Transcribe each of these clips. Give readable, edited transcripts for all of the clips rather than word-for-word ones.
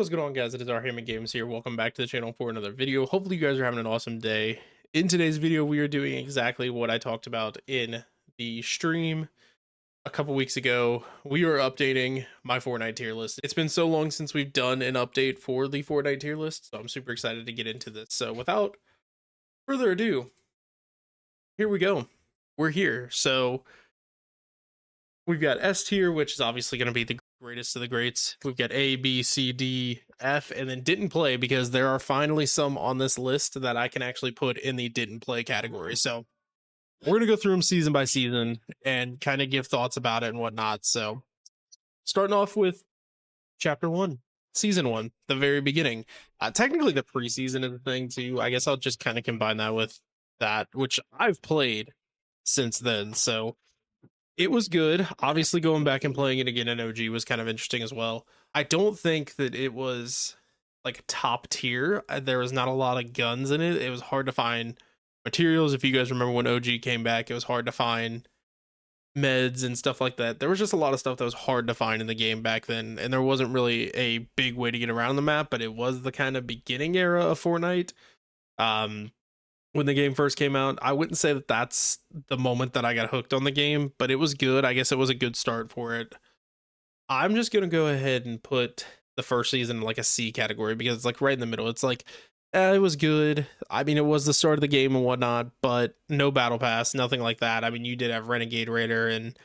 What is going on, guys? It is our Hammer Games here. Welcome back to the channel for another video. Hopefully you guys are having an awesome day. In today's video, we are doing exactly what I talked about in the stream a couple weeks ago. We are updating my Fortnite tier list. It's been so long since we've done an update for the Fortnite tier list, so I'm super excited to get into this. So without further ado, here we go. We're here. So we've got S tier, which is obviously going to be the greatest of the greats. We've got A, B, C, D, F, and then didn't play, because there are finally some on this list that I can actually put in the didn't play category. So we're going to go through them season by season and kind of give thoughts about it and whatnot. So starting off with chapter 1, season 1, the very beginning. Technically the preseason is the thing too. I guess I'll just kind of combine that with that, which I've played since then. So it was good. Obviously, going back and playing it again in OG was kind of interesting as well. I don't think that it was like top tier. There was not a lot of guns in it. It was hard to find materials. If you guys remember when OG came back, it was hard to find meds and stuff like that. There was just a lot of stuff that was hard to find in the game back then, and there wasn't really a big way to get around the map, but it was the kind of beginning era of Fortnite. Um, when the game first came out, I wouldn't say that that's the moment that I got hooked on the game, but it was good. I guess it was a good start for it. I'm just going to go ahead and put the first season in like a C category, because it's like right in the middle. It's like, it was good. I mean, it was the start of the game and whatnot, but no battle pass, nothing like that. I mean, you did have Renegade Raider and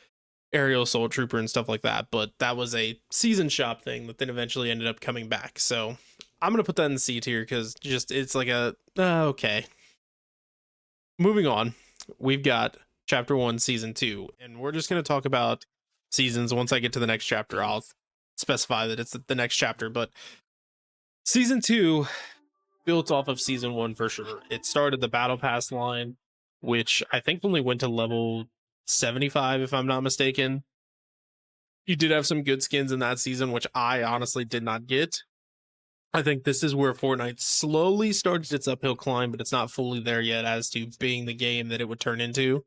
Aerial Assault Trooper and stuff like that, but that was a season shop thing that then eventually ended up coming back. So I'm going to put that in C tier, because just it's like a, okay. Moving on, we've got chapter 1, season 2, and we're just going to talk about seasons. Once I get to the next chapter, I'll specify that it's the next chapter. But season 2 built off of season 1 for sure. It started the battle pass line, which I think only went to level 75 if I'm not mistaken. You did have some good skins in that season, which I honestly did not get. I think this is where Fortnite slowly started its uphill climb, but it's not fully there yet as to being the game that it would turn into.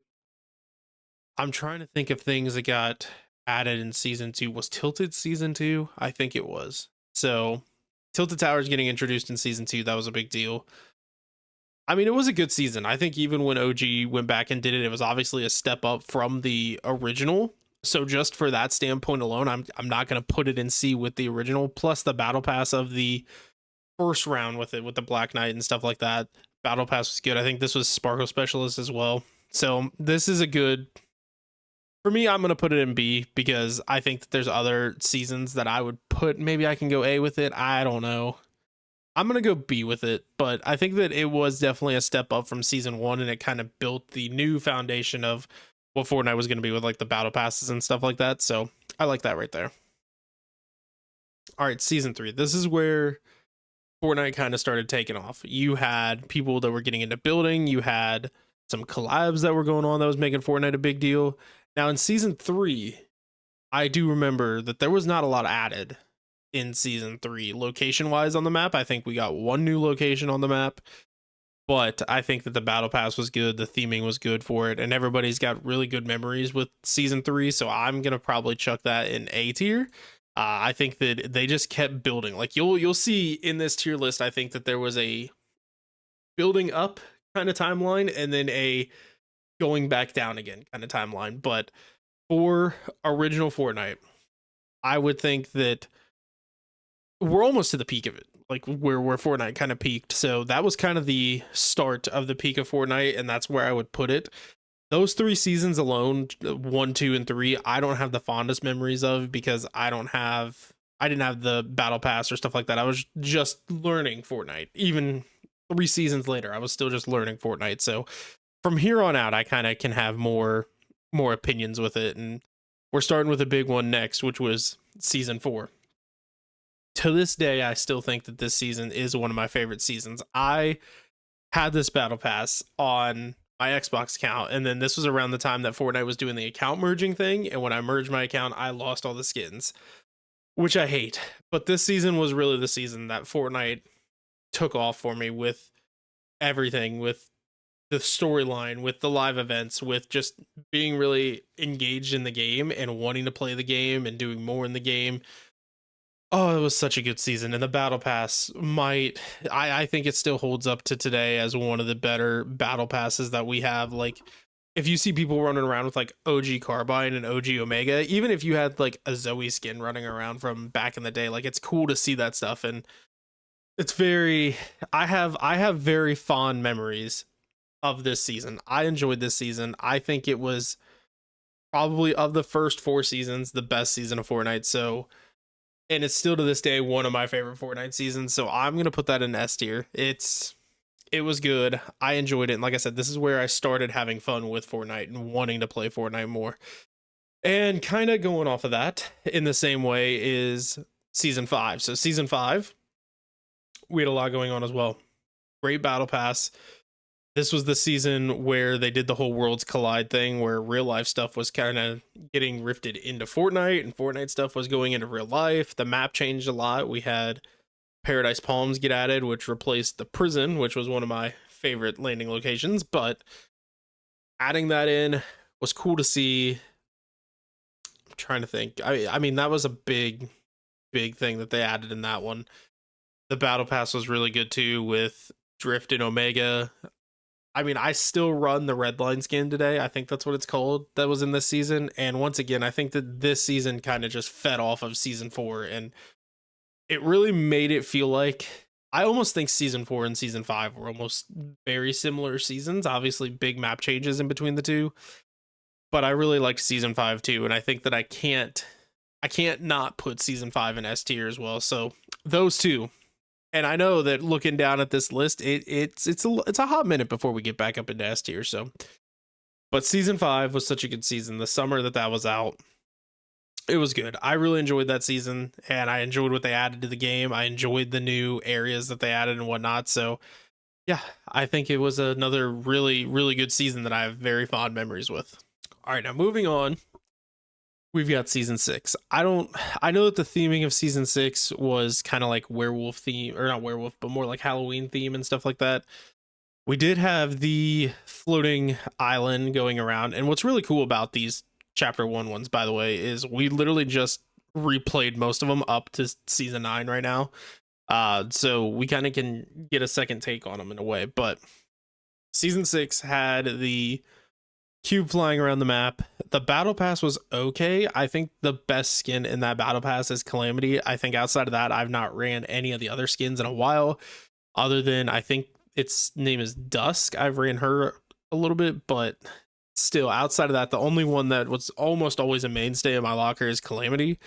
I'm trying to think of things that got added in season 2. Was Tilted season 2? I think it was. So Tilted Towers getting introduced in season 2, that was a big deal. I mean, it was a good season. I think even when OG went back and did it, it was obviously a step up from the original. So just for that standpoint alone, I'm not going to put it in C with the original, plus the battle pass of the first round with it, with the Black Knight and stuff like that. Battle pass was good. I think this was Sparkle Specialist as well. So this is a good, for me, I'm going to put it in B, because I think that there's other seasons that I would put, maybe I can go A with it. I don't know. I'm going to go B with it, but I think that it was definitely a step up from season 1, and it kind of built the new foundation of what Fortnite was going to be with like the battle passes and stuff like that. So I like that right there. All right, season 3. This is where Fortnite kind of started taking off. You had people that were getting into building. You had some collabs that were going on that was making Fortnite a big deal. Now in season 3, I do remember that there was not a lot added in season 3 location wise on the map. I think we got one new location on the map, but I think that the battle pass was good, the theming was good for it, and everybody's got really good memories with season 3. So I'm gonna probably chuck that in A tier. I think that they just kept building. Like you'll see in this tier list, I think that there was a building up kind of timeline, and then a going back down again kind of timeline. But for original Fortnite, I would think that we're almost to the peak of it, like where Fortnite kind of peaked. So that was kind of the start of the peak of Fortnite, and that's where I would put it. Those 3 seasons alone, 1, 2, and 3, I don't have the fondest memories of, because I didn't have the battle pass or stuff like that. I was just learning Fortnite. Even 3 seasons later, I was still just learning Fortnite. So from here on out, I kind of can have more opinions with it. And we're starting with a big one next, which was season 4. To this day, I still think that this season is one of my favorite seasons. I had this battle pass on my Xbox account, and then this was around the time that Fortnite was doing the account merging thing, and when I merged my account, I lost all the skins, which I hate. But this season was really the season that Fortnite took off for me, with everything, with the storyline, with the live events, with just being really engaged in the game and wanting to play the game and doing more in the game. Oh, it was such a good season, and the battle pass might I think it still holds up to today as one of the better battle passes that we have. Like, if you see people running around with like OG Carbine and OG Omega, even if you had like a Zoe skin running around from back in the day, like it's cool to see that stuff. And it's very I have very fond memories of this season. I enjoyed this season. I think it was probably, of the first 4 seasons, the best season of Fortnite. So, and it's still to this day one of my favorite Fortnite seasons. So I'm gonna put that in S tier. It was good. I enjoyed it. And like I said, this is where I started having fun with Fortnite and wanting to play Fortnite more. And kind of going off of that in the same way is season 5. So season 5, we had a lot going on as well. Great battle pass. This was the season where they did the whole worlds collide thing, where real life stuff was kind of getting rifted into Fortnite and Fortnite stuff was going into real life. The map changed a lot. We had Paradise Palms get added, which replaced the prison, which was one of my favorite landing locations. But adding that in was cool to see. I'm trying to think. I mean, that was a big thing that they added in that one. The battle pass was really good too, with Drift and Omega. I mean, I still run the red line skin today. I think that's what it's called. That was in this season. And once again, I think that this season kind of just fed off of season 4, and it really made it feel like, I almost think season 4 and season 5 were almost very similar seasons. Obviously, big map changes in between the two, but I really liked season 5 too. And I think that I can't not put season 5 in S tier as well. So those two. And I know that looking down at this list, it's a hot minute before we get back up into S tier. So, but season 5 was such a good season. The summer that was out, it was good. I really enjoyed that season, and I enjoyed what they added to the game. I enjoyed the new areas that they added and whatnot. So, yeah, I think it was another really good season that I have very fond memories with. All right, now moving on, we've got season 6. I know that the theming of season 6 was kind of like werewolf theme, or not werewolf, but more like Halloween theme and stuff like that. We did have the floating island going around, and what's really cool about these chapter 1 ones, by the way, is we literally just replayed most of them up to season 9 right now. So we kind of can get a second take on them in a way. But season 6 had the cube flying around the map. The battle pass was okay. I think the best skin in that battle pass is Calamity. I think outside of that, I've not ran any of the other skins in a while, other than, I think its name is Dusk. I've ran her a little bit, but still, outside of that, the only one that was almost always a mainstay in my locker is Calamity.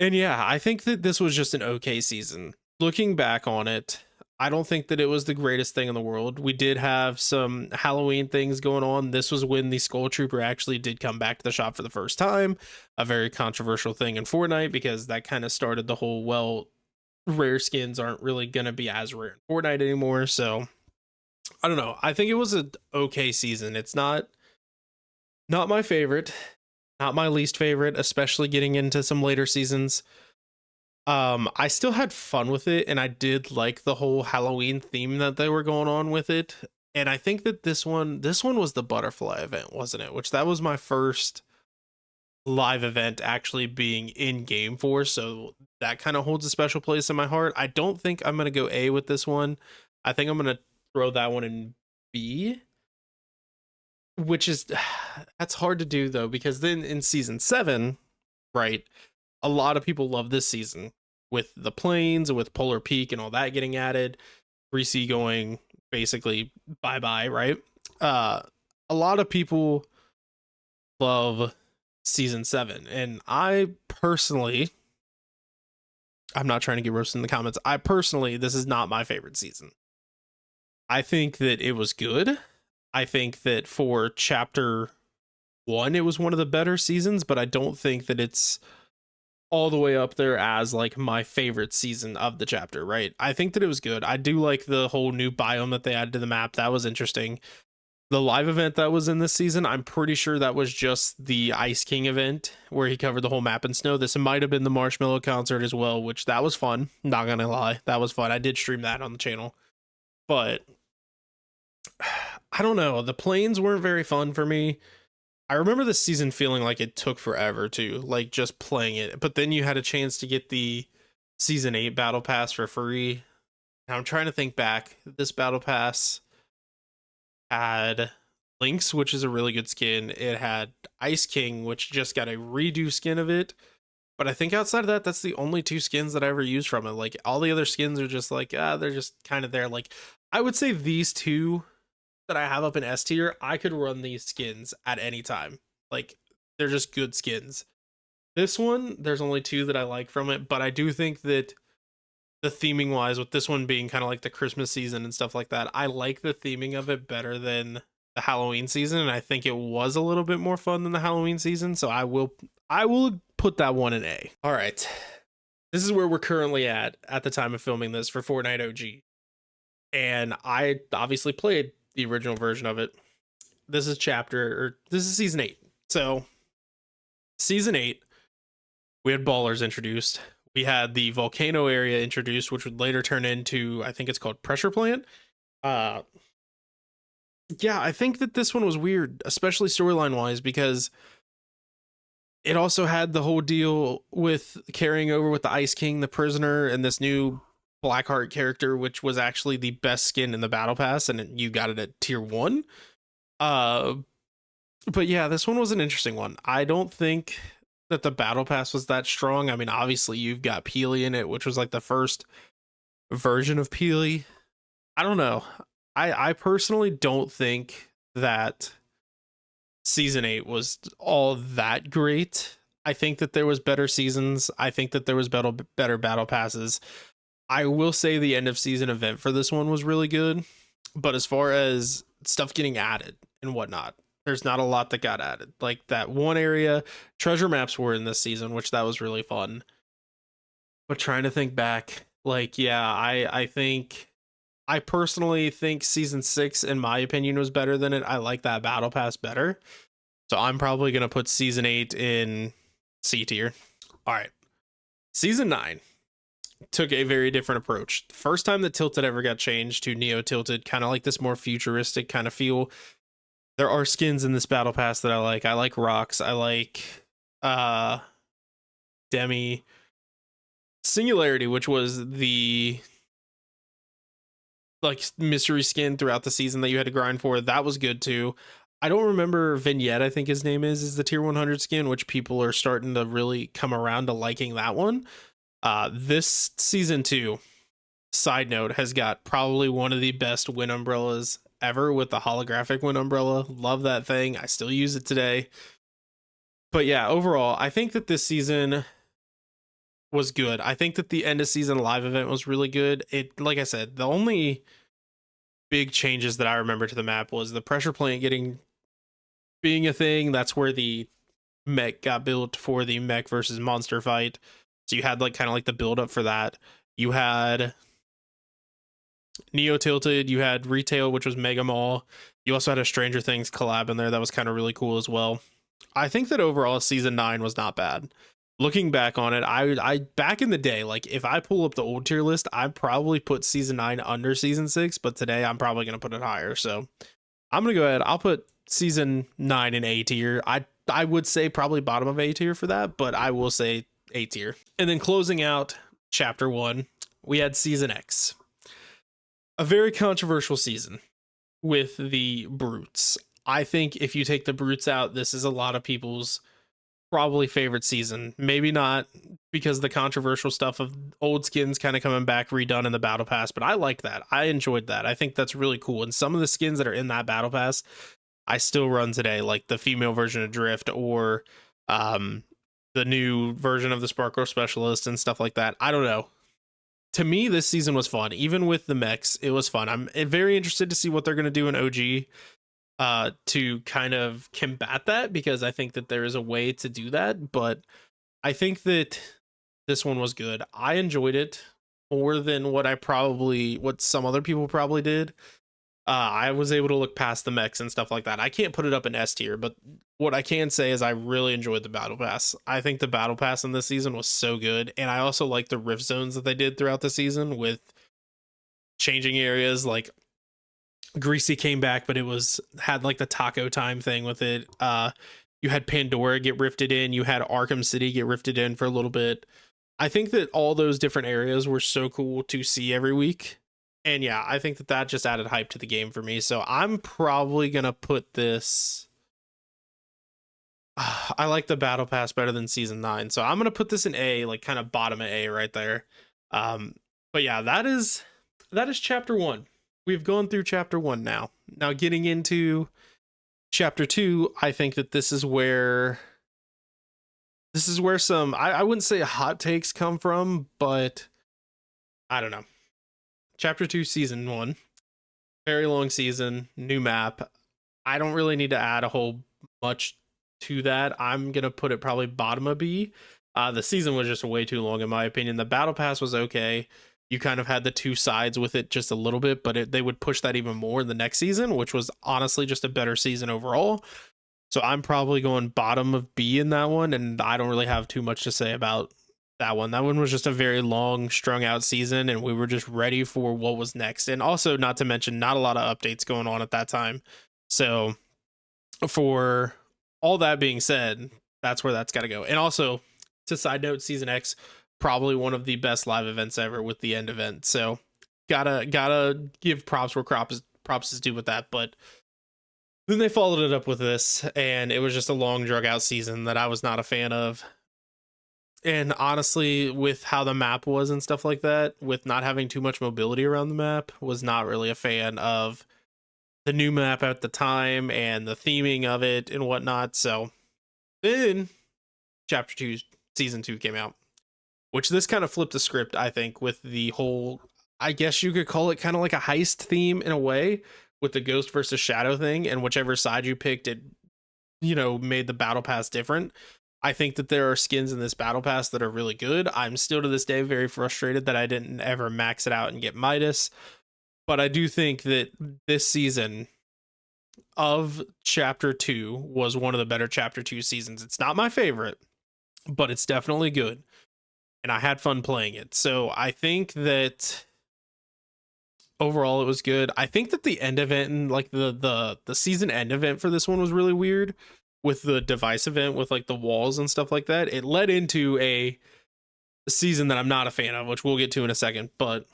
And yeah, I think that this was just an okay season. Looking back on it, I don't think that it was the greatest thing in the world. We did have some Halloween things going on. This was when the Skull Trooper actually did come back to the shop for the first time. A very controversial thing in Fortnite, because that kind of started the whole, well, rare skins aren't really going to be as rare in Fortnite anymore. So I don't know. I think it was an okay season. It's not my favorite, not my least favorite, especially getting into some later seasons. I still had fun with it, and I did like the whole Halloween theme that they were going on with it. And I think that this one was the butterfly event, wasn't it? Which, that was my first live event actually being in game for, so that kind of holds a special place in my heart. I don't think I'm gonna go A with this one. I think I'm gonna throw that one in B, which is, that's hard to do though, because then in season 7, right, a lot of people love this season with the planes and with Polar Peak and all that getting added, 3C going basically bye-bye, right? A lot of people love season 7, and I'm not trying to get roasted in the comments. This is not my favorite season. I think that it was good. I think that for chapter 1, it was one of the better seasons, but I don't think that it's all the way up there as like my favorite season of the chapter, right? I think that it was good. I do like the whole new biome that they added to the map. That was interesting. The live event that was in this season, I'm pretty sure that was just the Ice King event where he covered the whole map in snow. This might have been the Marshmallow concert as well, which that was fun. Not gonna lie, that was fun. I did stream that on the channel, but I don't know. The planes weren't very fun for me. I remember this season feeling like it took forever too, like just playing it. But then you had a chance to get the season 8 battle pass for free. And I'm trying to think back. This battle pass had Lynx, which is a really good skin. It had Ice King, which just got a redo skin of it. But I think outside of that, that's the only two skins that I ever used from it. Like all the other skins are just like, they're just kind of there. Like I would say these two that I have up in S tier, I could run these skins at any time. Like they're just good skins. This one, there's only two that I like from it, but I do think that the theming wise, with this one being kind of like the Christmas season and stuff like that, I like the theming of it better than the Halloween season, and I think it was a little bit more fun than the Halloween season. So I will put that one in A. All right, this is where we're currently at the time of filming this for Fortnite OG, and I obviously played the original version of it. This is season 8. So season 8, we had ballers introduced. We had the volcano area introduced, which would later turn into, I think it's called Pressure Plant. Yeah, I think that this one was weird, especially storyline wise, because it also had the whole deal with carrying over with the Ice King, the prisoner, and this new Blackheart character, which was actually the best skin in the battle pass, and you got it at tier 1. But yeah, this one was an interesting one. I don't think that the battle pass was that strong. I mean, obviously you've got Peely in it, which was like the first version of Peely. I don't know. I personally don't think that season 8 was all that great. I think that there was better seasons. I think that there was better battle passes. I will say the end of season event for this one was really good, but as far as stuff getting added and whatnot, there's not a lot that got added. Like that one area, treasure maps were in this season, which that was really fun. But trying to think back, like, yeah, I personally think season 6, in my opinion, was better than it. I like that battle pass better. So I'm probably gonna put season 8 in C tier. All right. Season 9 took a very different approach. The first time that Tilted ever got changed to Neo Tilted, kind of like this more futuristic kind of feel. There are skins in this battle pass that I like. I like Rocks. I like Demi. Singularity, which was the like mystery skin throughout the season that you had to grind for. That was good too. I don't remember Vignette, I think his name is the tier 100 skin, which people are starting to really come around to liking that one. This season 2, side note, has got probably one of the best wind umbrellas ever with the holographic wind umbrella. Love that thing. I still use it today. But yeah, overall, I think that this season was good. I think that the end of season live event was really good. It, like I said, the only big changes that I remember to the map was the pressure plant being a thing. That's where the mech got built for the mech versus monster fight. So you had like kind of like the build up for that. You had Neo Tilted, you had Retail, which was Mega Mall. You also had a Stranger Things collab in there that was kind of really cool as well. I think that overall season 9 was not bad. Looking back on it, I back in the day, like if I pull up the old tier list, I'd probably put season 9 under season 6, but today I'm probably gonna put it higher. So I'm gonna go ahead. I'll put season 9 in A tier. I would say probably bottom of A tier for that, but I will say A tier. And then closing out chapter 1, we had season X. A very controversial season with the brutes. I think if you take the brutes out, this is a lot of people's probably favorite season. Maybe not because the controversial stuff of old skins kind of coming back redone in the battle pass, but I like that. I enjoyed that. I think that's really cool. And some of the skins that are in that battle pass, I still run today, like the female version of Drift or the new version of the Sparkle Specialist and stuff like that. I don't know. To me, this season was fun. Even with the mechs, it was fun. I'm very interested to see what they're going to do in OG to kind of combat that, because I think that there is a way to do that. But I think that this one was good. I enjoyed it more than what some other people probably did. I was able to look past the mechs and stuff like that. I can't put it up in S tier, but what I can say is I really enjoyed the battle pass. I think the battle pass in this season was so good, and I also like the rift zones that they did throughout the season with changing areas. Like Greasy came back, but it had like the taco time thing with it. You had Pandora get rifted in. You had Arkham City get rifted in for a little bit. I think that all those different areas were so cool to see every week. And yeah, I think that that just added hype to the game for me. So I'm probably going to put this. I like the Battle Pass better than Season 9. So I'm going to put this in A, like kind of bottom of A right there. But yeah, that is chapter 1. We've gone through chapter 1 now. Now getting into chapter 2, I think that this is where some I wouldn't say hot takes come from, but I don't know. Chapter 2, season 1, very long season, new map. I don't really need to add a whole much to that. I'm gonna put it probably bottom of B. The season was just way too long in my opinion. The battle pass was okay. You kind of had the two sides with it just a little bit, but they would push that even more in the next season, which was honestly just a better season overall. So I'm probably going bottom of B in that one, and I don't really have too much to say about that one. That one was just a very long, strung out season, and we were just ready for what was next. And also, not to mention, not a lot of updates going on at that time. So, for all that being said, that's where that's got to go. And also, to side note, Season X, probably one of the best live events ever with the end event. So, gotta give props where props is due with that. But then they followed it up with this, and it was just a long, drug out season that I was not a fan of. And honestly, with how the map was and stuff like that, with not having too much mobility around the map, was not really a fan of the new map at the time and the theming of it and whatnot. So then chapter 2, season 2 came out, which this kind of flipped the script, I think, with the whole, I guess you could call it kind of like a heist theme in a way, with the ghost versus shadow thing, and whichever side you picked, it, made the battle pass different. I think that there are skins in this battle pass that are really good. I'm still to this day very frustrated that I didn't ever max it out and get Midas, but I do think that this season of chapter 2 was one of the better chapter 2 seasons. It's not my favorite, but it's definitely good, and I had fun playing it. So I think that overall it was good. I think that the end event and like the season end event for this one was really weird, with the device event with like the walls and stuff like that. It led into a season that I'm not a fan of, which we'll get to in a second, but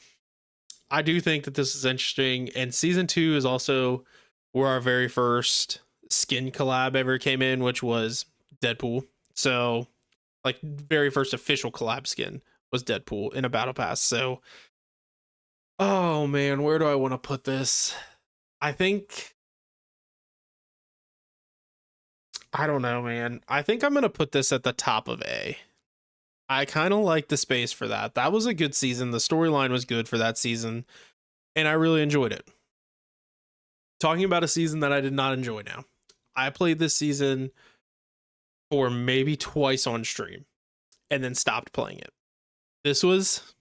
I do think that this is interesting. And season 2 is also where our very first skin collab ever came in, which was Deadpool. So like very first official collab skin was Deadpool in a battle pass. So oh man, where do I want to put this? I think I don't know, man. I think I'm going to put this at the top of A. I kind of like the space for that. That was a good season. The storyline was good for that season, and I really enjoyed it. Talking about a season that I did not enjoy now. I played this season for maybe twice on stream and then stopped playing it. This was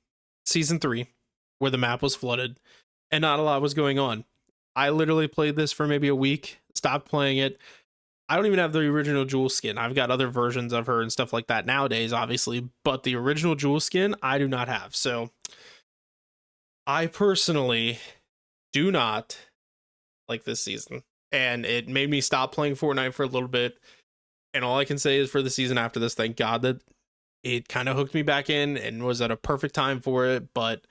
season 3, where the map was flooded and not a lot was going on. I literally played this for maybe a week, stopped playing it. I don't even have the original Jewel skin. I've got other versions of her and stuff like that nowadays, obviously, but the original Jewel skin I do not have. So I personally do not like this season, and it made me stop playing Fortnite for a little bit. And all I can say is, for the season after this, thank God that it kind of hooked me back in and was at a perfect time for it. But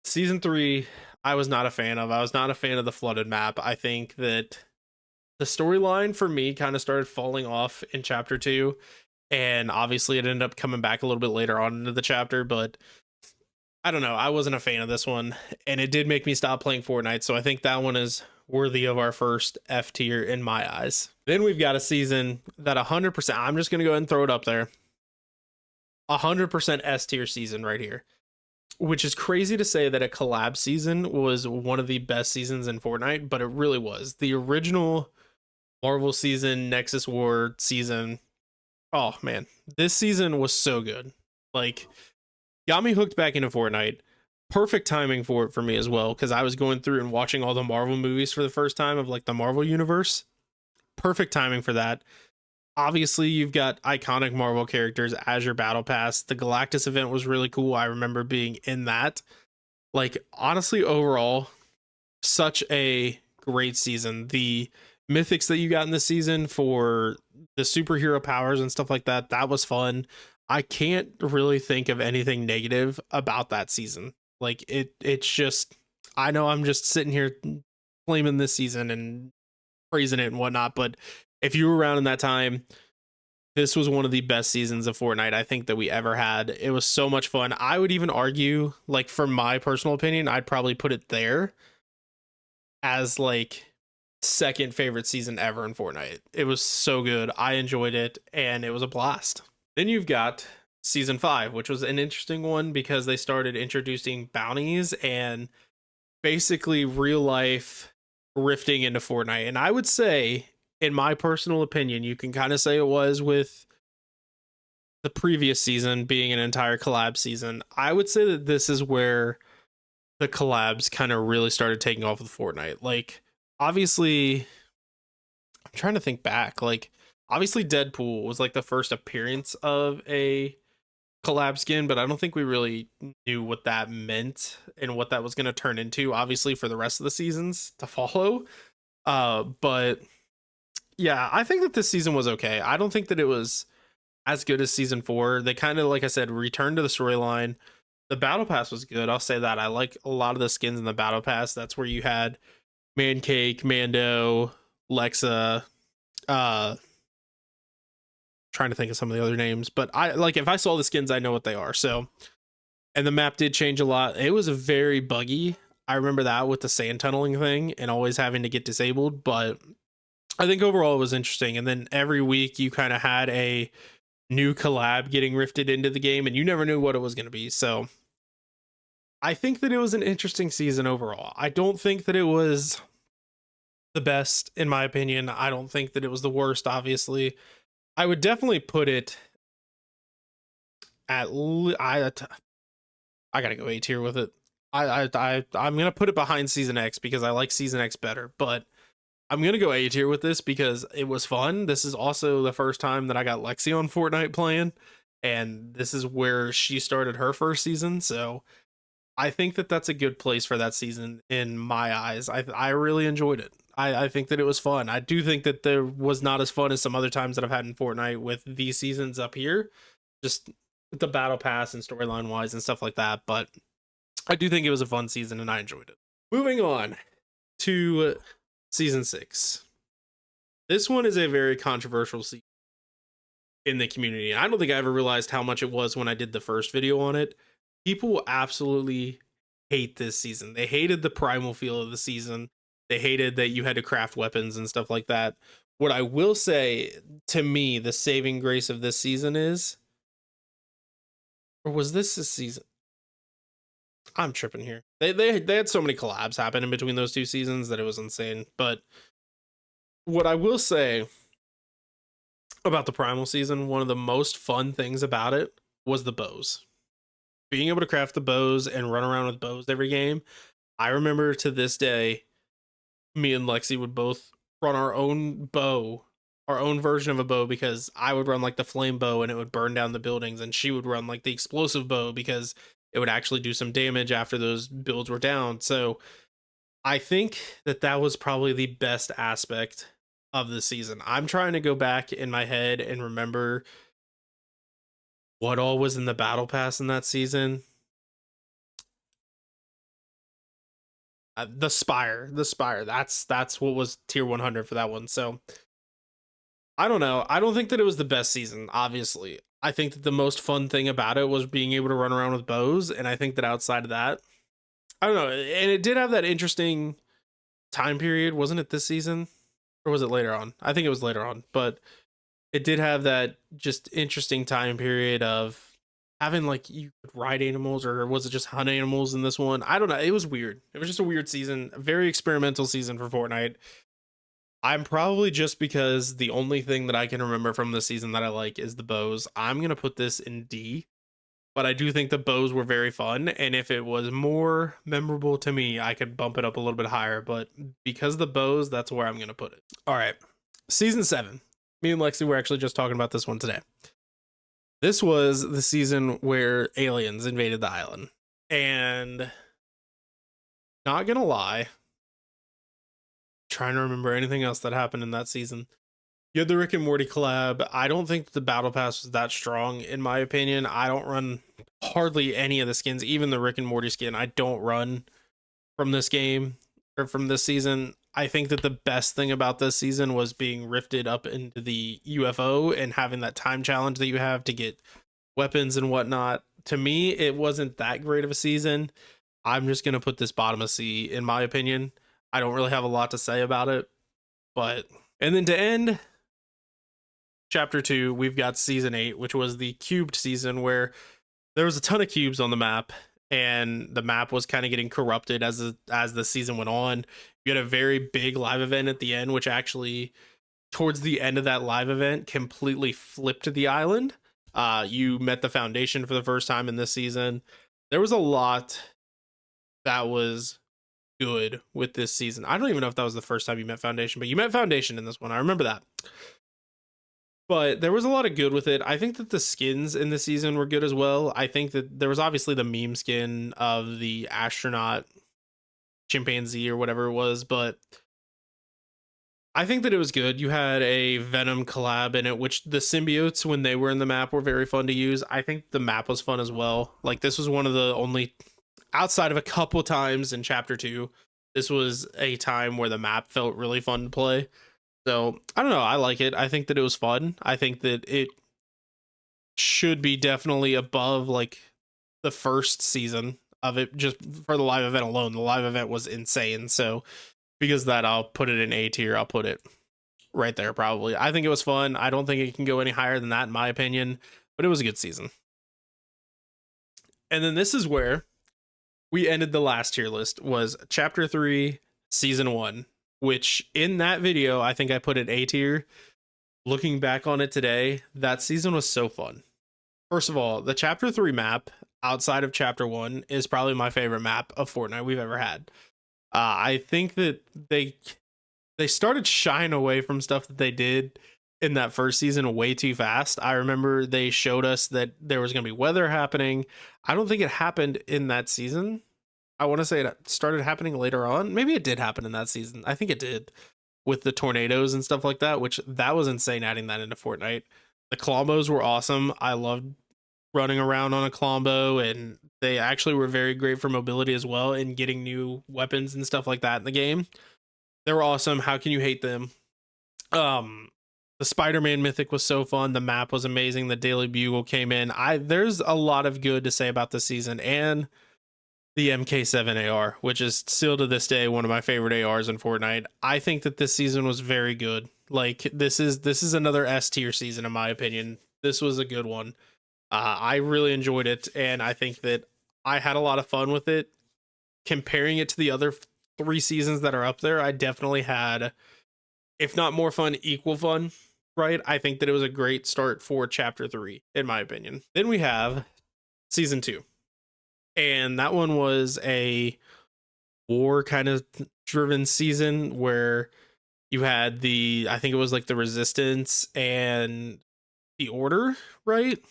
season 3, I was not a fan of. I was not a fan of the flooded map. I think that the storyline for me kind of started falling off in chapter 2, and obviously it ended up coming back a little bit later on into the chapter, but I don't know, I wasn't a fan of this one, and it did make me stop playing Fortnite. So I think that one is worthy of our first F tier in my eyes. Then we've got a season that 100%, I'm just going to go ahead and throw it up there, 100% S tier season right here, which is crazy to say that a collab season was one of the best seasons in Fortnite, but it really was. The original Marvel season, Nexus War season. Oh man, this season was so good. Like, got me hooked back into Fortnite. Perfect timing for it for me as well, because I was going through and watching all the Marvel movies for the first time, of like the Marvel universe. Perfect timing for that. Obviously, you've got iconic Marvel characters as your battle pass. The Galactus event was really cool. I remember being in that. Like, honestly, overall, such a great season. The mythics that you got in the season for the superhero powers and stuff like that. That was fun. I can't really think of anything negative about that season. Like it's just, I know I'm just sitting here flaming this season and praising it and whatnot, but if you were around in that time, this was one of the best seasons of Fortnite I think that we ever had. It was so much fun. I would even argue, like, for my personal opinion, I'd probably put it there as like second favorite season ever in Fortnite. It was so good. I enjoyed it and it was a blast. Then you've got season 5, which was an interesting one because they started introducing bounties and basically real life rifting into Fortnite. And I would say, in my personal opinion, you can kind of say it was with the previous season being an entire collab season. I would say that this is where the collabs kind of really started taking off with Fortnite. Like, obviously, I'm trying to think back. Like, obviously, Deadpool was like the first appearance of a collab skin, but I don't think we really knew what that meant and what that was going to turn into, obviously, for the rest of the seasons to follow. But yeah, I think that this season was okay. I don't think that it was as good as season 4. They kind of, like I said, returned to the storyline. The battle pass was good. I'll say that. I like a lot of the skins in the battle pass. That's where you had Mancake, Mando, Lexa, trying to think of some of the other names, but I like, if I saw the skins, I know what they are. So, and the map did change a lot. It was a very buggy. I remember that with the sand tunneling thing and always having to get disabled, but I think overall it was interesting. And then every week you kind of had a new collab getting rifted into the game and you never knew what it was going to be. So I think that it was an interesting season overall. I don't think that it was the best, in my opinion. I don't think that it was the worst, obviously. I would definitely put it at I gotta go A tier with it. I'm gonna put it behind Season X because I like Season X better, but I'm gonna go A tier with this because it was fun. This is also the first time that I got Lexi on Fortnite playing, and this is where she started her first season. So I think that that's a good place for that season in my eyes. I really enjoyed it. I think that it was fun. I do think that there was not as fun as some other times that I've had in Fortnite with these seasons up here, just the battle pass and storyline wise and stuff like that. But I do think it was a fun season and I enjoyed it. Moving on to season 6. This one is a very controversial season in the community. I don't think I ever realized how much it was when I did the first video on it. People absolutely hate this season. They hated the primal feel of the season. They hated that you had to craft weapons and stuff like that. What I will say, to me, the saving grace of this season is, or was this season? I'm tripping here. They had so many collabs happen in between those two seasons that it was insane. But what I will say about the primal season, one of the most fun things about it was the bows. Being able to craft the bows and run around with bows every game. I remember to this day, me and Lexi would both run our own bow, our own version of a bow, because I would run like the flame bow and it would burn down the buildings, and she would run like the explosive bow because it would actually do some damage after those builds were down. So I think that that was probably the best aspect of the season. I'm trying to go back in my head and remember what all was in the battle pass in that season. The spire. That's what was tier 100 for that one. So I don't know. I don't think that it was the best season. Obviously, I think that the most fun thing about it was being able to run around with bows, and I think that outside of that, I don't know. And it did have that interesting time period, wasn't it? This season, or was it later on? I think it was later on, but it did have that just interesting time period of having like you could ride animals, or was it just hunt animals in this one? I don't know. It was weird. It was just a weird season, a very experimental season for Fortnite. I'm probably, just because the only thing that I can remember from this season that I like is the bows, I'm gonna put this in D. But I do think the bows were very fun, and if it was more memorable to me, I could bump it up a little bit higher. But because of the bows, that's where I'm gonna put it. All right, season 7. Me and Lexi were actually just talking about this one today. This was the season where aliens invaded the island. And not gonna lie, trying to remember anything else that happened in that season. You had the Rick and Morty collab. I don't think the battle pass was that strong, in my opinion. I don't run hardly any of the skins, even the Rick and Morty skin. I don't run from this game or from this season. I think that the best thing about this season was being rifted up into the UFO and having that time challenge that you have to get weapons and whatnot. To me, it wasn't that great of a season. I'm just gonna put this bottom of C in my opinion. I don't really have a lot to say about it, but and then to end chapter 2, we've got season 8, which was the cubed season where there was a ton of cubes on the map and the map was kind of getting corrupted as the season went on. You had a very big live event at the end, which actually towards the end of that live event completely flipped the island. You met the Foundation for the first time in this season. There was a lot that was good with this season. I don't even know if that was the first time you met Foundation, but you met Foundation in this one. I remember that. But there was a lot of good with it. I think that the skins in the season were good as well. I think that there was obviously the meme skin of the astronaut chimpanzee or whatever it was, but I think that it was good. You had a Venom collab in it, which the symbiotes, when they were in the map, were very fun to use. I think the map was fun as well. Like, this was one of the only, outside of a couple times in chapter 2, this was a time where the map felt really fun to play. So I don't know. I like it. I think that it was fun. I think that it should be definitely above like the first season of it, just for the live event alone. The live event was insane. So because of that, I'll put it in A tier. I'll put it right there probably. I think it was fun. I don't think it can go any higher than that in my opinion, but it was a good season. And then this is where we ended the last tier list, was chapter 3, season 1. Which in that video, I think I put it A tier. Looking back on it today, that season was so fun. First of all, the chapter 3 map outside of chapter 1 is probably my favorite map of Fortnite we've ever had. I think that they started shying away from stuff that they did in that first season way too fast. I remember they showed us that there was going to be weather happening. I don't think it happened in that season. I want to say it started happening later on. Maybe it did happen in that season. I think it did, with the tornadoes and stuff like that, which that was insane adding that into Fortnite. The Clombos were awesome. I loved running around on a Clombo, and they actually were very great for mobility as well and getting new weapons and stuff like that in the game. They were awesome. How can you hate them? The Spider-Man mythic was so fun. The map was amazing. The Daily Bugle came in. There's a lot of good to say about this season, and the MK7 AR, which is still to this day one of my favorite ARs in Fortnite. I think that this season was very good. Like, this is another S tier season in my opinion. This was a good one. I really enjoyed it, and I think that I had a lot of fun with it. Comparing it to the other 3 seasons that are up there, I definitely had, if not more fun, equal fun, right? I think that it was a great start for chapter 3, in my opinion. Then we have season 2. And that one was a war kind of driven season where you had I think it was like the Resistance and the Order, right?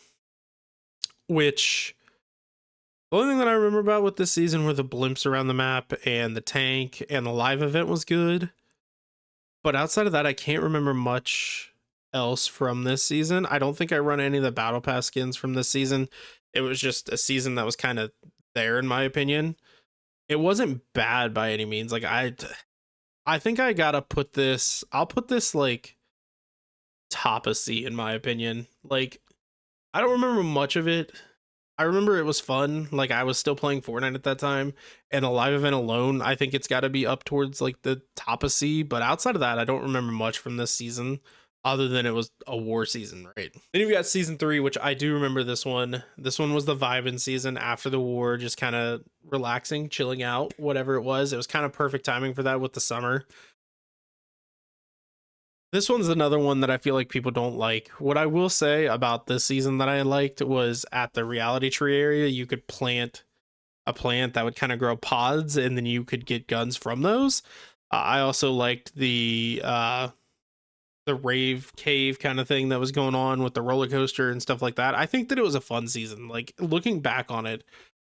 Which, the only thing that I remember about with this season were the blimps around the map and the tank, and the live event was good. But outside of that, I can't remember much else from this season. I don't think I run any of the battle pass skins from this season. It was just a season that was kind of there, in my opinion. It wasn't bad by any means. Like, I think I gotta put this, I'll put this like top of C in my opinion. Like, I don't remember much of it. I remember it was fun. Like, I was still playing Fortnite at that time, and the live event alone, I think it's got to be up towards like the top of C. But outside of that, I don't remember much from this season, other than it was a war season, right? Then you've got season 3, which I do remember this one. This one was the vibing season after the war, just kind of relaxing, chilling out, whatever it was. It was kind of perfect timing for that with the summer. This one's another one that I feel like people don't like. What I will say about this season that I liked was at the reality tree area, you could plant a plant that would kind of grow pods, and then you could get guns from those. I also liked the rave cave kind of thing that was going on with the roller coaster and stuff like that. I think that it was a fun season. Like, looking back on it,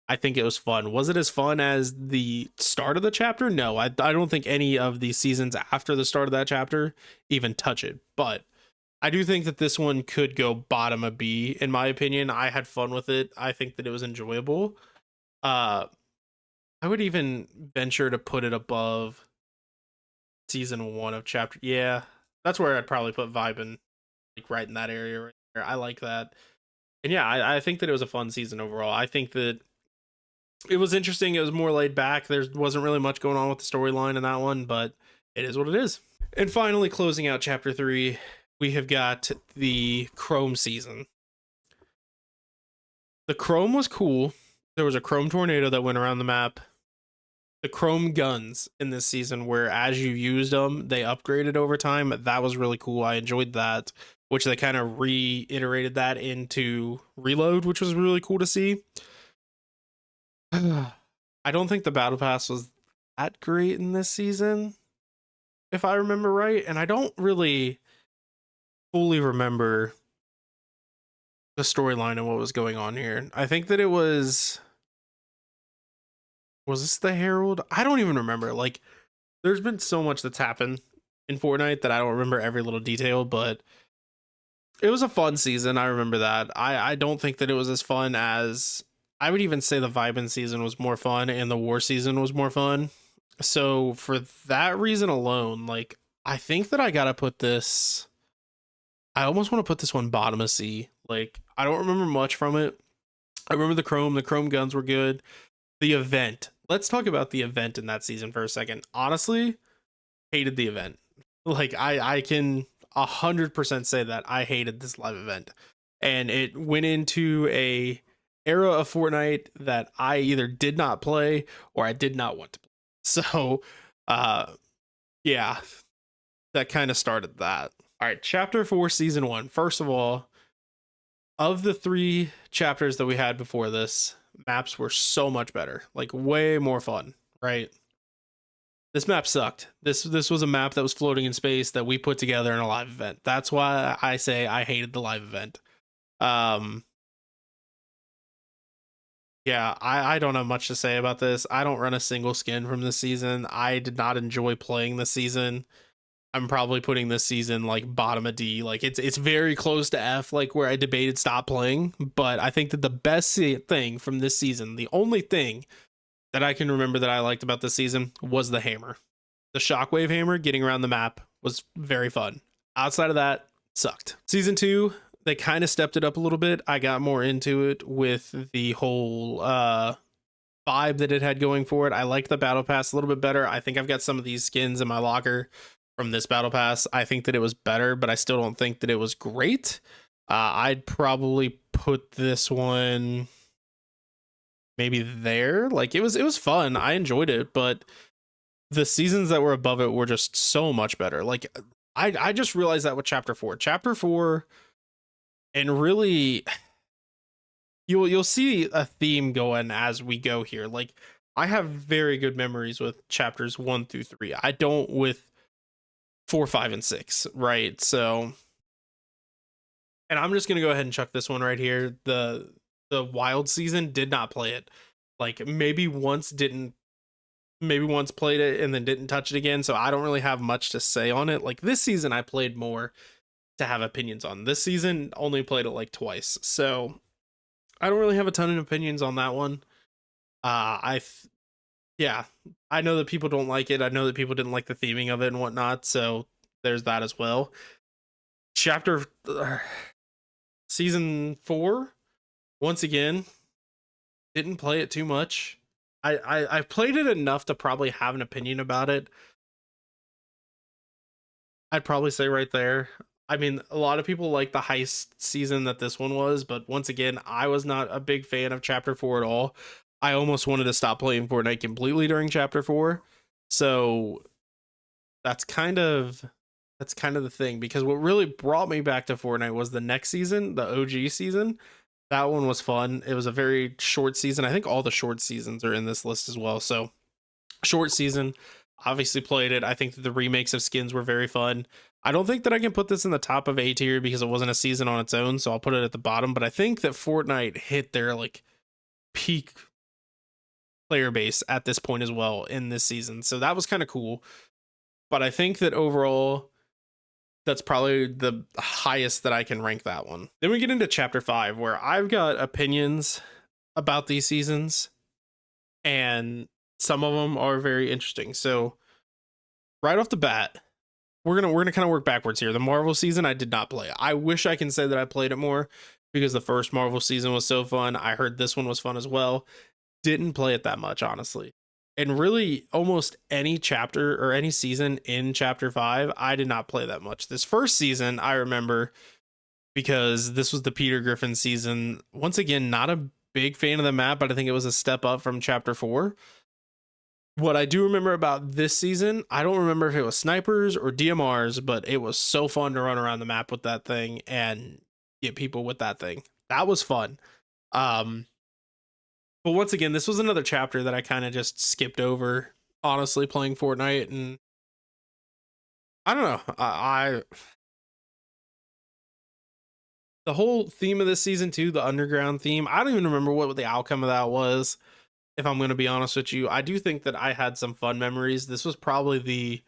I think it was fun. Was it as fun as the start of the chapter? No, I don't think any of the seasons after the start of that chapter even touch it. But I do think that this one could go bottom of B, in my opinion. I had fun with it. I think that it was enjoyable. Uh, I would even venture to put it above season one of chapter. Yeah, that's where I'd probably put Vibin, like right in that area right there. I like that. And yeah, I think that it was a fun season overall. I think that it was interesting. It was more laid back. There wasn't really much going on with the storyline in that one, but it is what it is. And finally, closing out chapter 3, we have got the Chrome season. The Chrome was cool. There was a Chrome tornado that went around the map. The Chrome guns in this season, where as you used them, they upgraded over time. That was really cool. I enjoyed that, which they kind of reiterated that into Reload, which was really cool to see. I don't think the Battle Pass was that great in this season, if I remember right. And I don't really fully remember the storyline and what was going on here. I think that it was this the Herald? I don't even remember. Like, there's been so much that's happened in Fortnite that I don't remember every little detail, but it was a fun season. I remember that. I don't think that it was as fun as, I would even say the Vibin season was more fun and the War season was more fun. So for that reason alone, like, I think that I gotta put this, I almost want to put this one bottom of C. Like, I don't remember much from it. I remember the Chrome guns were good. The event. Let's talk about the event in that season for a second. Honestly, hated the event. Like, I can 100% say that I hated this live event. And it went into a era of Fortnite that I either did not play or I did not want to play. So, uh yeah, that kind of started that. All right, chapter 4 season 1. First of all, of the 3 chapters that we had before this, maps were so much better. Like, way more fun, right? This map sucked. This was a map that was floating in space that we put together in a live event. That's why I say I hated the live event. Yeah, I don't have much to say about this. I don't run a single skin from this season. I did not enjoy playing this season. I'm probably putting this season like bottom of D. Like, it's very close to F, like where I debated stop playing. But I think that the best thing from this season, the only thing that I can remember that I liked about this season, was the hammer. The shockwave hammer getting around the map was very fun. Outside of that, sucked. Season 2, they kind of stepped it up a little bit. I got more into it with the whole vibe that it had going for it. I liked the battle pass a little bit better. I think I've got some of these skins in my locker from this battle pass. I think that it was better, but I still don't think that it was great. I'd probably put this one maybe there. Like, it was fun. I enjoyed it, but the seasons that were above it were just so much better. Like, I just realized that with chapter 4. Chapter 4, and really, you'll see a theme going as we go here. Like, I have very good memories with chapters 1 through 3. I don't with 4, 5, and 6, right? So, and I'm just gonna go ahead and chuck this one right here. The wild season, did not play it. Like, maybe once played it and then didn't touch it again. So I don't really have much to say on it. Like, this season I played more to have opinions on. This season only played it like twice. So I don't really have a ton of opinions on that one. Yeah, I know that people don't like it. I know that people didn't like the theming of it and whatnot. So there's that as well. Chapter season 4, once again, didn't play it too much. I played it enough to probably have an opinion about it. I'd probably say right there. I mean, a lot of people like the heist season that this one was, but once again, I was not a big fan of chapter 4 at all. I almost wanted to stop playing Fortnite completely during chapter 4. So that's kind of the thing, because what really brought me back to Fortnite was the next season, the OG season. That one was fun. It was a very short season. I think all the short seasons are in this list as well. So, short season, obviously played it. I think that the remakes of skins were very fun. I don't think that I can put this in the top of A tier because it wasn't a season on its own, so I'll put it at the bottom. But I think that Fortnite hit their like peak player base at this point as well in this season. So that was kind of cool. But I think that overall, that's probably the highest that I can rank that one. Then we get into chapter 5, where I've got opinions about these seasons, and some of them are very interesting. So right off the bat, we're gonna kind of work backwards here. The Marvel season I did not play. I wish I can say that I played it more because the first Marvel season was so fun. I heard this one was fun as well. Didn't play it that much, honestly. And really, almost any chapter or any season in chapter 5, I did not play that much. This first season, I remember because this was the Peter Griffin season. Once again, not a big fan of the map, but I think it was a step up from chapter 4. What I do remember about this season, I don't remember if it was snipers or DMRs, but it was so fun to run around the map with that thing and get people with that thing. That was fun. Um, but once again, this was another chapter that I kind of just skipped over, honestly, playing Fortnite. And I don't know. The whole theme of this season, too, the underground theme, I don't even remember what the outcome of that was. If I'm going to be honest with you, I do think that I had some fun memories. This was probably the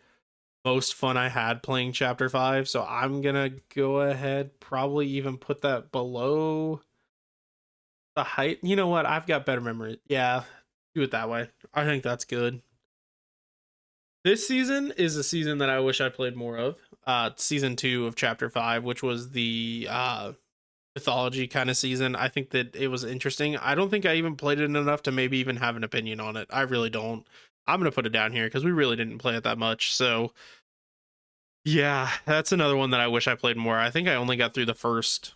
most fun I had playing chapter 5. So I'm going to go ahead, probably even put that below the height. You know what? I've got better memory. Yeah, do it that way. I think that's good. This season is a season that I wish I played more of. Season 2 of chapter 5, which was the mythology kind of season. I think that it was interesting. I don't think I even played it enough to maybe even have an opinion on it. I really don't. I'm going to put it down here because we really didn't play it that much. So yeah, that's another one that I wish I played more. I think I only got through the first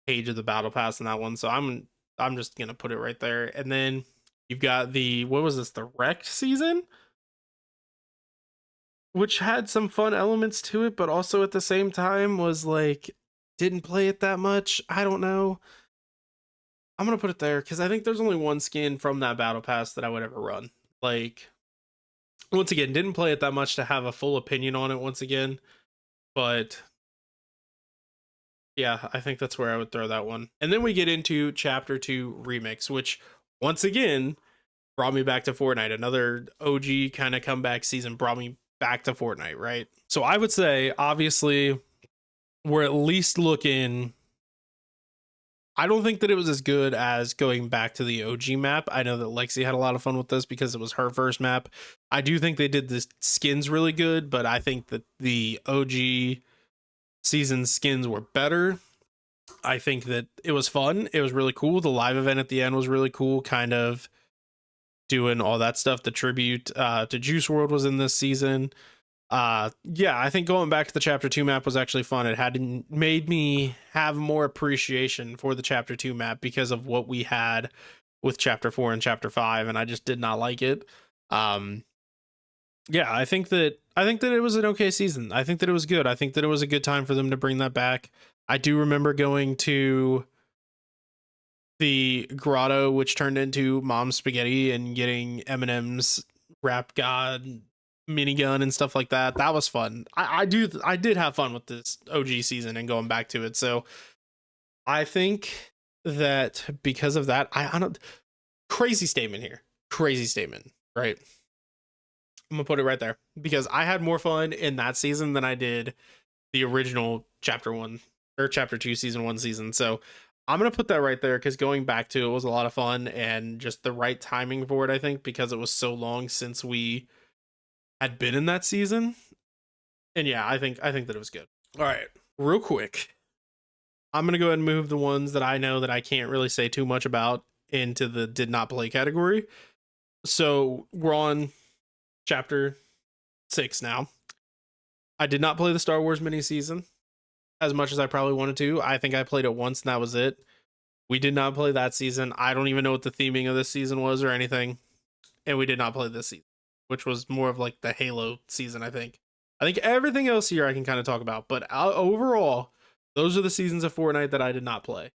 page of the battle pass in that one. So I'm just going to put it right there. And then you've got what was this? The wrecked season, which had some fun elements to it, but also at the same time was like, didn't play it that much. I don't know. I'm gonna put it there because I think there's only one skin from that battle pass that I would ever run. Like, once again, didn't play it that much to have a full opinion on it once again. But yeah, I think that's where I would throw that one. And then we get into chapter 2 remix, which once again brought me back to Fortnite. Another OG kind of comeback season brought me back to Fortnite, right? So I would say, obviously, we're at least looking. I don't think that it was as good as going back to the OG map. I know that Lexi had a lot of fun with this because it was her first map. I do think they did the skins really good, but I think that the OG season skins were better. I think that it was fun. It was really cool. The live event at the end was really cool, kind of doing all that stuff. The tribute to Juice World was in this season. Yeah, I think going back to the chapter 2 map was actually fun. It had made me have more appreciation for the chapter 2 map because of what we had with chapter 4 and chapter 5, and I just did not like it. Yeah, I think that it was an okay season. I think that it was good. I think that it was a good time for them to bring that back. I do remember going to the grotto, which turned into Mom's Spaghetti, and getting Eminem's Rap God minigun and stuff like that. That was fun. I did have fun with this OG season and going back to it. So I think that because of that, I don't. Crazy statement here. Crazy statement, right? I'm gonna put it right there because I had more fun in that season than I did the original chapter 1 or chapter 2 season 1 season. So I'm gonna put that right there because going back to it was a lot of fun and just the right timing for it. I think because it was so long since we had been in that season. And yeah, I think that it was good. All right, real quick, I'm gonna go ahead and move the ones that I know that I can't really say too much about into the did not play category. So we're on chapter 6 now. I did not play the Star Wars mini season as much as I probably wanted to. I think I played it once and that was it. We did not play that season. I don't even know what the theming of this season was or anything. And we did not play this season, which was more of like the Halo season, I think. I think everything else here I can kind of talk about, but overall, those are the seasons of Fortnite that I did not play.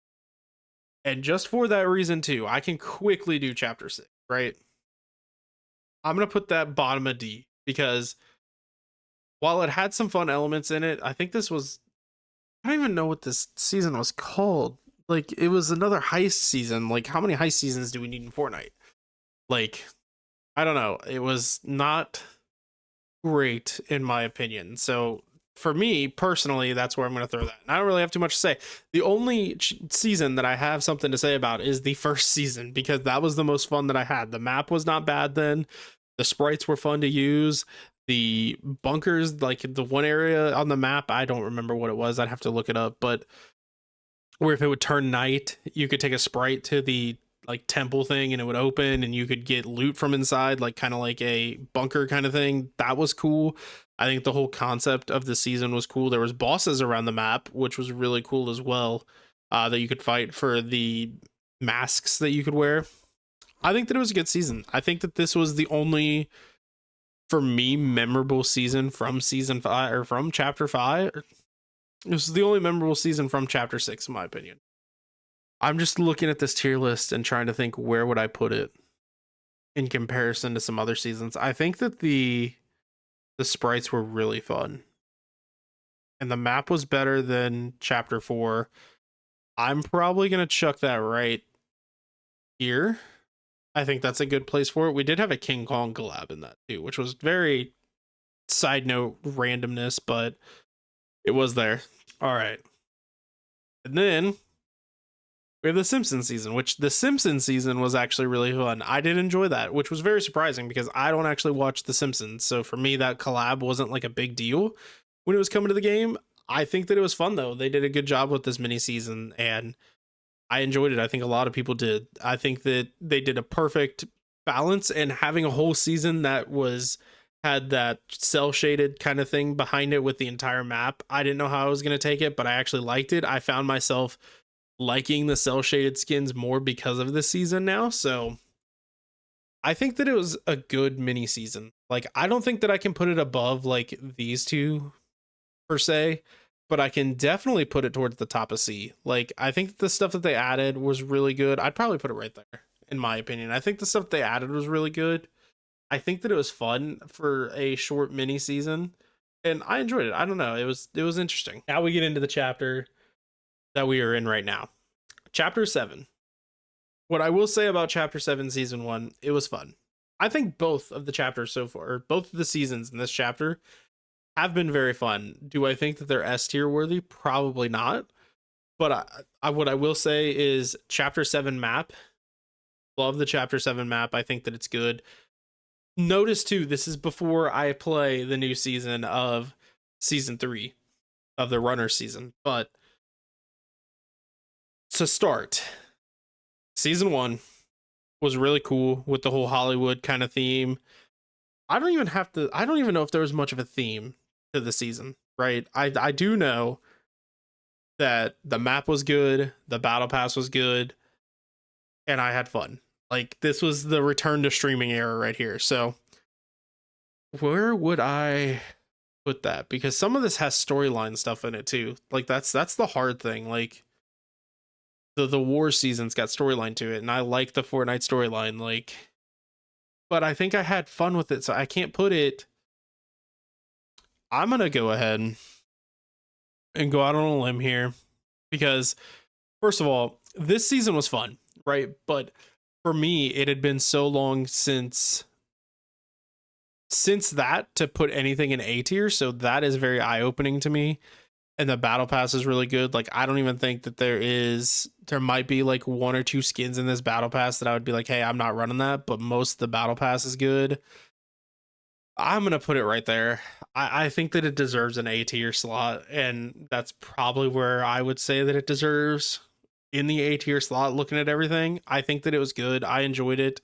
And just for that reason too, I can quickly do chapter 6, right? I'm going to put that bottom of D because while it had some fun elements in it, I think this was, I don't even know what this season was called. Like, it was another heist season. Like, how many heist seasons do we need in Fortnite? Like, I don't know. It was not great in my opinion. So for me personally, that's where I'm going to throw that. And I don't really have too much to say. The only season that I have something to say about is the first season because that was the most fun that I had. The map was not bad then. The sprites were fun to use. The bunkers, like the one area on the map, I don't remember what it was. I'd have to look it up, but where if it would turn night, you could take a sprite to the like temple thing and it would open and you could get loot from inside, like kind of like a bunker kind of thing. That was cool. I think the whole concept of the season was cool. There was bosses around the map, which was really cool as well. That you could fight for the masks that you could wear. I think that it was a good season. I think that this was the only, for me, memorable season from season 5 or from chapter 5. This is the only memorable season from chapter 6, in my opinion. I'm just looking at this tier list and trying to think where would I put it in comparison to some other seasons. I think that the sprites were really fun. And the map was better than chapter 4. I'm probably going to chuck that right here. I think that's a good place for it. We did have a King Kong collab in that too, which was very side note randomness, but it was there. All right. And then we have the Simpsons season, which the Simpsons season was actually really fun. I did enjoy that, which was very surprising because I don't actually watch the Simpsons. So for me, that collab wasn't like a big deal when it was coming to the game. I think that it was fun though. They did a good job with this mini season and I enjoyed it. I think a lot of people did. I think that they did a perfect balance and having a whole season that was had that cell shaded kind of thing behind it with the entire map. I didn't know how I was going to take it, but I actually liked it. I found myself liking the cell shaded skins more because of this season now. So I think that it was a good mini season. Like, I don't think that I can put it above like these two per se, but I can definitely put it towards the top of C. Like, I think the stuff that they added was really good. I'd probably put it right there, in my opinion. I think the stuff they added was really good. I think that it was fun for a short mini season, and I enjoyed it. I don't know. It was interesting. Now we get into the chapter that we are in right now. Chapter 7. What I will say about Chapter 7 Season 1, it was fun. I think both of the chapters so far, or both of the seasons in this chapter, have been very fun. Do I think that they're S tier worthy? Probably not. But what I will say is Chapter 7 map. Love the Chapter 7 map. I think that it's good. Notice too, this is before I play the new season of Season 3 of the Runner season. But to start, Season 1 was really cool with the whole Hollywood kind of theme. I don't even know if there was much of a theme to the season, right? I do know that the map was good, the battle pass was good, and I had fun. Like, this was the return to streaming era right here. So where would I put that? Because some of this has storyline stuff in it too. Like, that's the hard thing. Like, the war season's got storyline to it, and I like the Fortnite storyline. Like, but I think I had fun with it, so I can't put it. I'm gonna go ahead and go out on a limb here because, first of all, this season was fun, right? But for me, it had been so long since that to put anything in A tier, so that is very eye opening to me. And the battle pass is really good. Like, I don't even think that there might be like one or two skins in this battle pass that I would be like, hey, I'm not running that, but most of the battle pass is good. I'm gonna put it right there. I think that it deserves an A tier slot, and that's probably where I would say that it deserves in the A tier slot. Looking at everything, I think that it was good. I enjoyed it,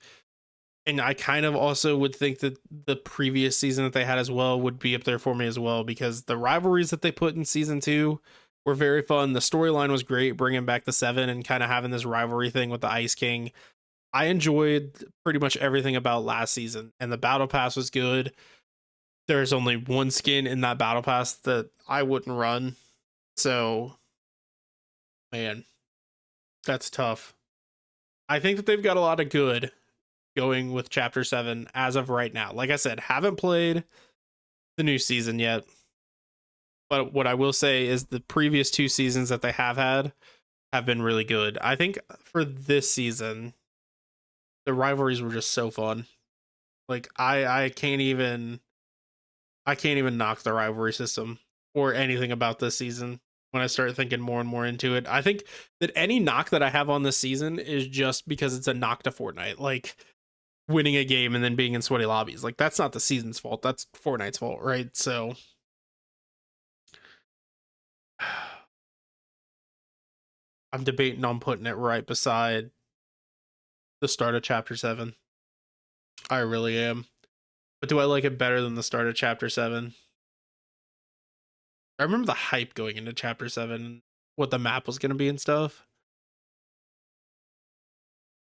and I kind of also would think that the previous season that they had as well would be up there for me as well because the rivalries that they put in season 2 were very fun. The storyline was great, bringing back the 7 and kind of having this rivalry thing with the Ice King. I enjoyed pretty much everything about last season, and the battle pass was good. There's only one skin in that battle pass that I wouldn't run. So, man, that's tough. I think that they've got a lot of good going with Chapter 7 as of right now. Like I said, haven't played the new season yet. But what I will say is the previous 2 seasons that they have had have been really good. I think for this season, the rivalries were just so fun. Like I can't even knock the rivalry system or anything about this season when I start thinking more and more into it. I think that any knock that I have on this season is just because it's a knock to Fortnite. Like winning a game and then being in sweaty lobbies. Like that's not the season's fault. That's Fortnite's fault, right? So I'm debating on putting it right beside the start of chapter 7. I really am. But do I like it better than the start of chapter 7? I remember the hype going into chapter 7, what the map was going to be and stuff.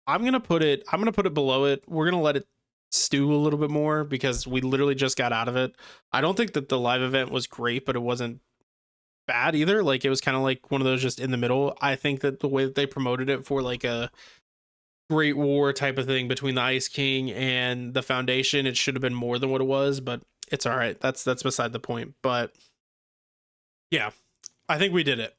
I'm going to put it below it. We're going to let it stew a little bit more because we literally just got out of it. I don't think that the live event was great, but it wasn't bad either. Like it was kind of like one of those just in the middle. I think that the way that they promoted it for like a great war type of thing between the Ice King and the Foundation, it should have been more than what it was, but it's all right. That's beside the point. But yeah, I think we did it.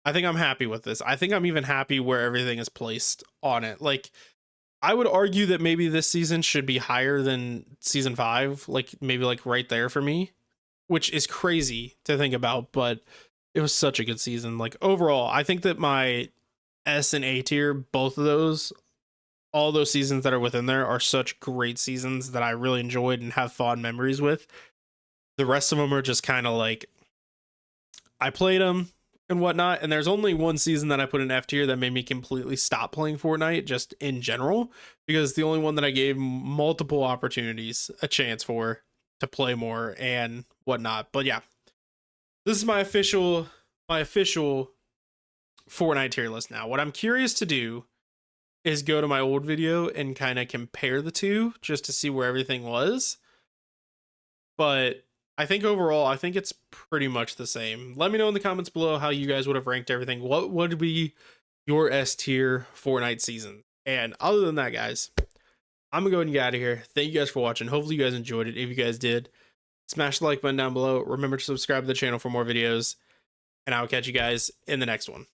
I think I'm happy with this. I think I'm even happy where everything is placed on it. Like I would argue that maybe this season should be higher than season 5, like maybe like right there for me, which is crazy to think about, but it was such a good season. Like overall, I think that my S and A tier, both of those, all those seasons that are within there are such great seasons that I really enjoyed and have fond memories with. The rest of them are just kind of like I played them and whatnot, and there's only one season that I put in F tier that made me completely stop playing Fortnite just in general, because it's the only one that I gave multiple opportunities a chance for to play more and whatnot. But yeah, this is my official Fortnite tier list now. What I'm curious to do is go to my old video and kind of compare the two just to see where everything was. But I think overall, I think it's pretty much the same. Let me know in the comments below how you guys would have ranked everything. What would be your S tier Fortnite season? And other than that, guys, I'm gonna go ahead and get out of here. Thank you guys for watching. Hopefully you guys enjoyed it. If you guys did, smash the like button down below. Remember to subscribe to the channel for more videos, and I'll catch you guys in the next one.